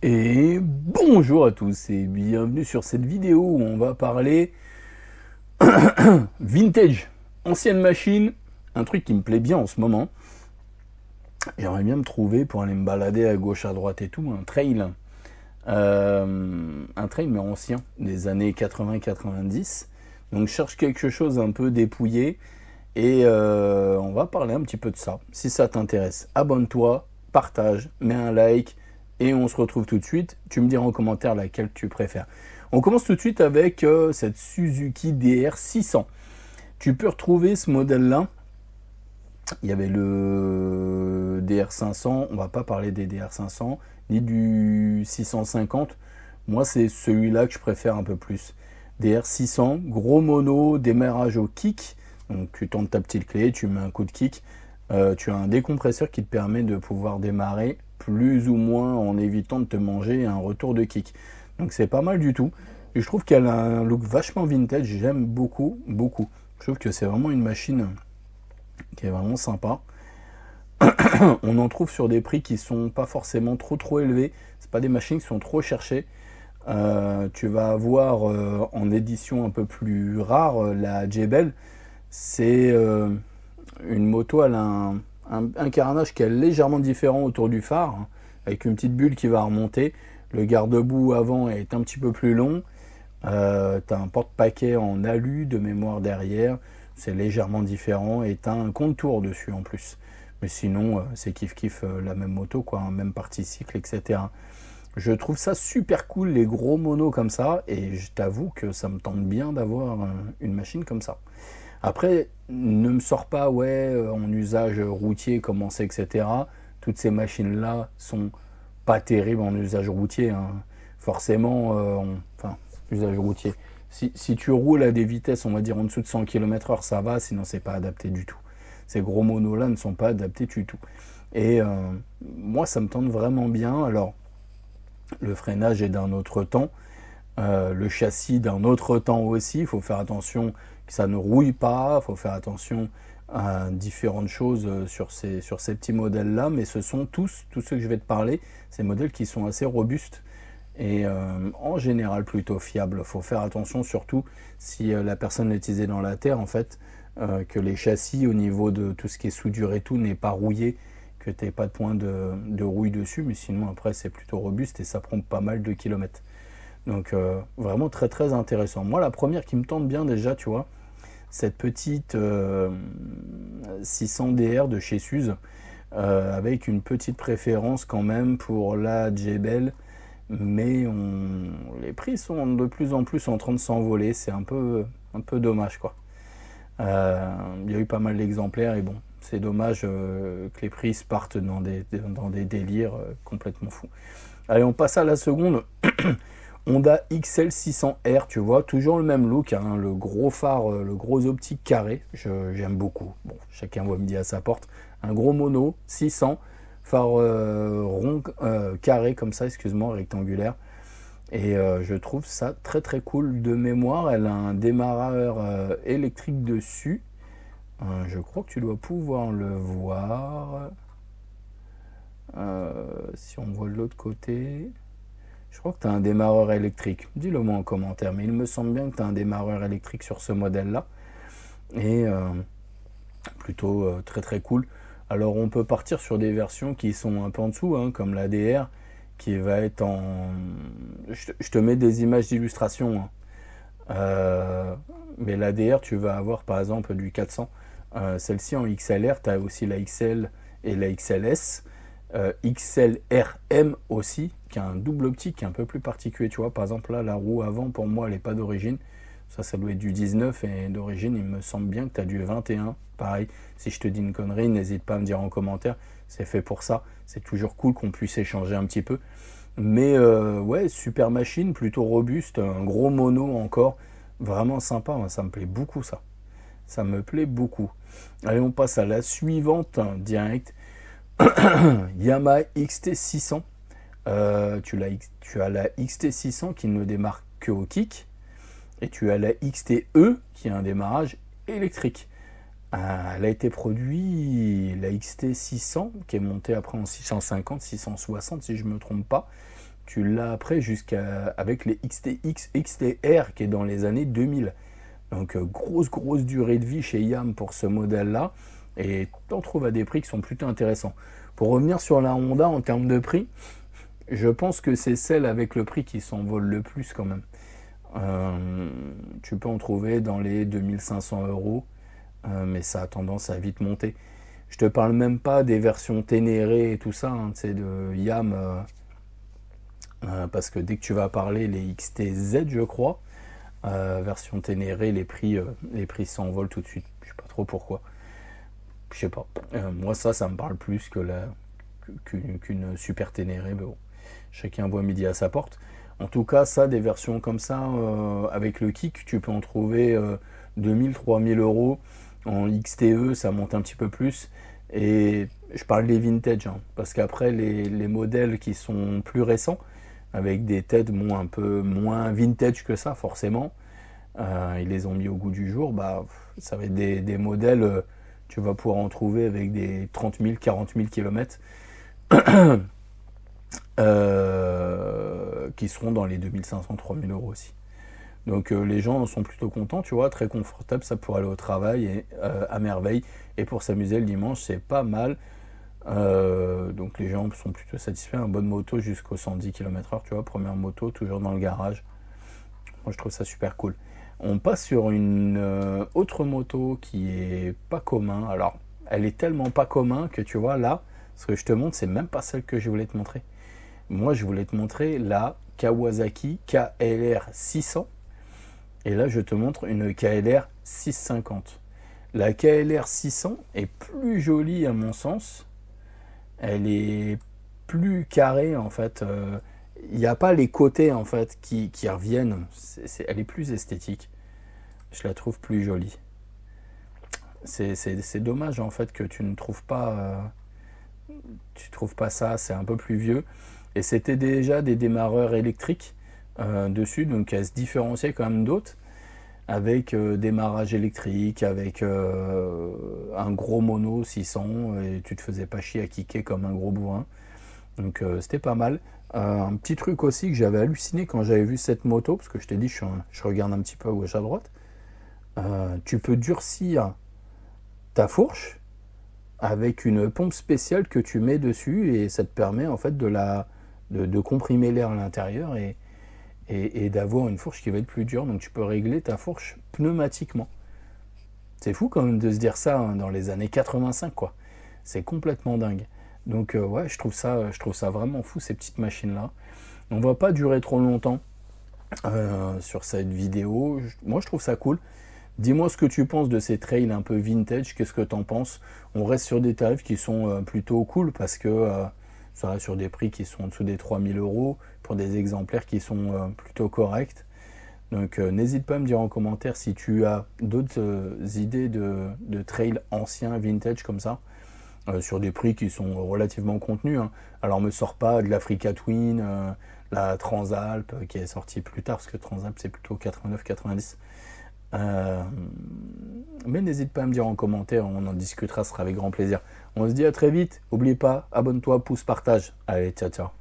Et bonjour à tous et bienvenue sur cette vidéo où on va parler vintage, ancienne machine, un truc qui me plaît bien en ce moment. J'aimerais bien me trouver pour aller me balader à gauche à droite et tout, un trail mais ancien, des années 80-90. Donc je cherche quelque chose un peu dépouillé et on va parler un petit peu de ça. Si ça t'intéresse, abonne-toi, partage, mets un like. Et on se retrouve tout de suite. Tu me diras en commentaire laquelle tu préfères. On commence tout de suite avec cette Suzuki DR600. Tu peux retrouver ce modèle-là. Il y avait le DR500. On ne va pas parler des DR500 ni du 650. Moi, c'est celui-là que je préfère un peu plus. DR600, gros mono, démarrage au kick. Donc tu tentes ta petite clé, tu mets un coup de kick. Tu as un décompresseur qui te permet de pouvoir démarrer plus ou moins en évitant de te manger un retour de kick. Donc c'est pas mal du tout. Et je trouve qu'elle a un look vachement vintage. J'aime beaucoup, beaucoup. Je trouve que c'est vraiment une machine qui est vraiment sympa. On en trouve sur des prix qui sont pas forcément trop élevés. C'est pas des machines qui sont trop cherchées. Tu vas avoir en édition un peu plus rare la Jebel. C'est une moto, elle a un carénage qui est légèrement différent autour du phare, hein, avec une petite bulle qui va remonter. Le garde-boue avant est un petit peu plus long. Tu as un porte-paquet en alu de mémoire derrière. C'est légèrement différent et tu as un contour dessus en plus. Mais sinon, c'est kiff la même moto, quoi, hein, même partie cycle, etc. Je trouve ça super cool, les gros monos comme ça. Et je t'avoue que ça me tente bien d'avoir une machine comme ça. Après, ne me sors pas, en usage routier, comment c'est, etc. Toutes ces machines-là sont pas terribles en usage routier, hein. Forcément, usage routier. Si tu roules à des vitesses, on va dire en dessous de 100 km/h, ça va, sinon c'est pas adapté du tout. Ces gros monos-là ne sont pas adaptés du tout. Et moi, ça me tente vraiment bien. Alors, le freinage est d'un autre temps. Le châssis d'un autre temps aussi, il faut faire attention que ça ne rouille pas, il faut faire attention à différentes choses sur ces petits modèles-là, mais ce sont tous ceux que je vais te parler, ces modèles qui sont assez robustes et en général plutôt fiables. Il faut faire attention surtout si la personne l'a utilisé dans la terre, en fait, que les châssis au niveau de tout ce qui est soudure et tout n'est pas rouillé, que tu n'aies pas de point de rouille dessus, mais sinon après c'est plutôt robuste et ça prend pas mal de kilomètres. Donc vraiment très intéressant. Moi, la première qui me tente bien déjà, tu vois, cette petite 600DR de chez Suze, avec une petite préférence quand même pour la Jebel, mais les prix sont de plus en plus en train de s'envoler. C'est un peu dommage, quoi. Il y a eu pas mal d'exemplaires et bon, c'est dommage que les prix se partent dans des délires complètement fous. Allez, on passe à la seconde. Honda XL600R, tu vois, toujours le même look, hein, le gros phare, le gros optique carré, j'aime beaucoup. Bon, chacun voit midi à sa porte. Un gros mono, 600, phare rond, carré comme ça, excuse-moi, rectangulaire. Et je trouve ça très cool. De mémoire, elle a un démarreur électrique dessus. Je crois que tu dois pouvoir le voir. Si on voit de l'autre côté... Je crois que tu as un démarreur électrique. Dis-le moi en commentaire. Mais il me semble bien que tu as un démarreur électrique sur ce modèle-là. Et plutôt très cool. Alors on peut partir sur des versions qui sont un peu en dessous, hein, comme la DR, qui va être en... Je te mets des images d'illustration. Hein. Mais la DR, tu vas avoir par exemple du 400. Celle-ci en XLR, tu as aussi la XL et la XLS. XLRM aussi, qui a un double optique qui est un peu plus particulier, tu vois. Par exemple là, la roue avant, pour moi, elle n'est pas d'origine. Ça doit être du 19 et d'origine, il me semble bien que tu as du 21. Pareil, si je te dis une connerie, n'hésite pas à me dire en commentaire. C'est fait pour ça. C'est toujours cool qu'on puisse échanger un petit peu. Mais ouais, super machine, plutôt robuste, un gros mono encore. Vraiment sympa, ça me plaît beaucoup ça. Ça me plaît beaucoup. Allez, on passe à la suivante, direct. Yamaha XT600. Tu as la XT600 qui ne démarre que au kick. Et tu as la XTE qui a un démarrage électrique. Elle a été produite, la XT 600, qui est montée après en 650, 660 si je ne me trompe pas. Tu l'as après avec les XTX, XTR qui est dans les années 2000. Donc grosse durée de vie chez Yam pour ce modèle-là. Et tu en trouves à des prix qui sont plutôt intéressants. Pour revenir sur la Honda en termes de prix, je pense que c'est celle avec le prix qui s'envole le plus quand même. Tu peux en trouver dans les 2500 euros, mais ça a tendance à vite monter. Je te parle même pas des versions Ténéré et tout ça, hein, de Yam, parce que dès que tu vas parler les XTZ, je crois, version Ténéré, les prix s'envolent tout de suite. Je sais pas trop pourquoi. Je sais pas. Moi ça me parle plus qu'une super Ténéré, mais bon, chacun voit midi à sa porte. En tout cas, ça, des versions comme ça, avec le kick, tu peux en trouver 2000, 3000 euros. En XTE, ça monte un petit peu plus. Et je parle des vintage, hein, parce qu'après, les modèles qui sont plus récents, avec des têtes un peu moins vintage que ça, forcément, ils les ont mis au goût du jour, bah, ça va être des modèles, tu vas pouvoir en trouver avec des 30 000, 40 000 km. Qui seront dans les 2500, 3000 euros aussi. Donc les gens sont plutôt contents, tu vois, très confortable, ça pour aller au travail et, à merveille. Et pour s'amuser le dimanche, c'est pas mal. Donc les gens sont plutôt satisfaits. Une bonne moto jusqu'aux 110 km/h, tu vois, première moto, toujours dans le garage. Moi je trouve ça super cool. On passe sur une autre moto qui est pas commun. Alors, elle est tellement pas commun que tu vois là, ce que je te montre, c'est même pas celle que je voulais te montrer. Moi, je voulais te montrer la Kawasaki KLR 600. Et là, je te montre une KLR 650. La KLR 600 est plus jolie à mon sens. Elle est plus carrée en fait. Il n'y a pas les côtés en fait qui reviennent. Elle est plus esthétique. Je la trouve plus jolie. C'est dommage en fait que tu ne trouves pas... tu trouves pas ça, c'est un peu plus vieux. Et c'était déjà des démarreurs électriques dessus, donc elles se différenciaient quand même d'autres, avec démarrage électrique, avec un gros mono 600, et tu te faisais pas chier à kicker comme un gros bourrin. Donc c'était pas mal. Un petit truc aussi que j'avais halluciné quand j'avais vu cette moto, parce que je t'ai dit, je regarde un petit peu à gauche à droite, tu peux durcir ta fourche avec une pompe spéciale que tu mets dessus et ça te permet en fait de comprimer l'air à l'intérieur et d'avoir une fourche qui va être plus dure. Donc tu peux régler ta fourche pneumatiquement. C'est fou quand même de se dire ça hein, dans les années 85 quoi. C'est complètement dingue. Donc ouais, je trouve ça vraiment fou ces petites machines là. On va pas durer trop longtemps sur cette vidéo. Moi je trouve ça cool. Dis-moi ce que tu penses de ces trails un peu vintage, qu'est-ce que tu en penses? On reste sur des tarifs qui sont plutôt cool parce que ça reste sur des prix qui sont en dessous des 3000 euros pour des exemplaires qui sont plutôt corrects. Donc n'hésite pas à me dire en commentaire si tu as d'autres idées de trails anciens, vintage comme ça, sur des prix qui sont relativement contenus. Hein. Alors me sors pas de l'Africa Twin, la Transalp qui est sortie plus tard parce que Transalp c'est plutôt 89-90. Mais n'hésite pas à me dire en commentaire, on en discutera, ce sera avec grand plaisir. On se dit à très vite, n'oublie pas, abonne-toi, pouce, partage. Allez, ciao ciao.